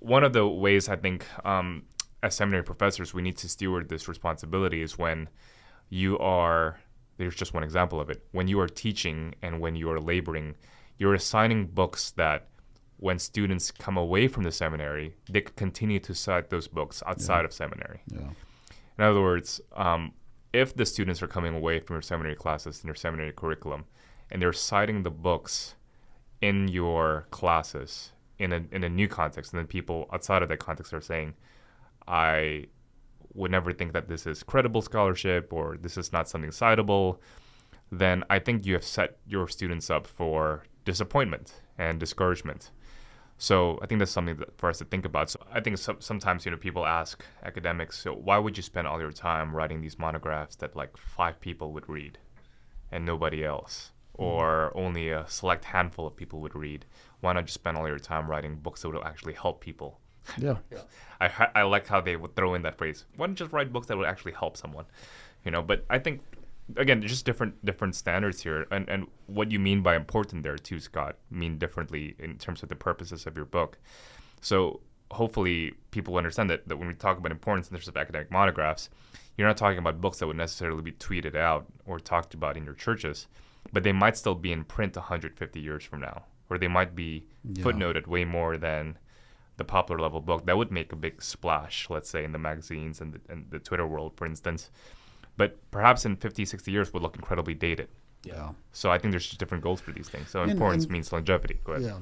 one of the ways I think as seminary professors we need to steward this responsibility is when you are, there's just one example of it, when you are teaching and when you are laboring, you're assigning books that when students come away from the seminary, they could continue to cite those books outside of seminary. Yeah. In other words, if the students are coming away from your seminary classes and your seminary curriculum, and they're citing the books in your classes in a new context, and then people outside of that context are saying, I would never think that this is credible scholarship or this is not something citable, then I think you have set your students up for disappointment and discouragement. So I think that's something for us to think about. So I think sometimes people ask academics, so why would you spend all your time writing these monographs that like 5 people would read and nobody else, or only a select handful of people would read? Why not just spend all your time writing books that will actually help people? Yeah. I like how they would throw in that phrase. Why don't you just write books that would actually help someone? But I think, again, just different standards here, and what you mean by important there too, Scott, mean differently in terms of the purposes of your book. So hopefully people understand that when we talk about importance in terms of academic monographs, you're not talking about books that would necessarily be tweeted out or talked about in your churches, but they might still be in print 150 years from now, or they might be footnoted way more than the popular level book that would make a big splash, let's say, in the magazines and the Twitter world, for instance. But perhaps in 50, 60 years would look incredibly dated. Yeah. So I think there's just different goals for these things. So importance means longevity. Go ahead. Yeah.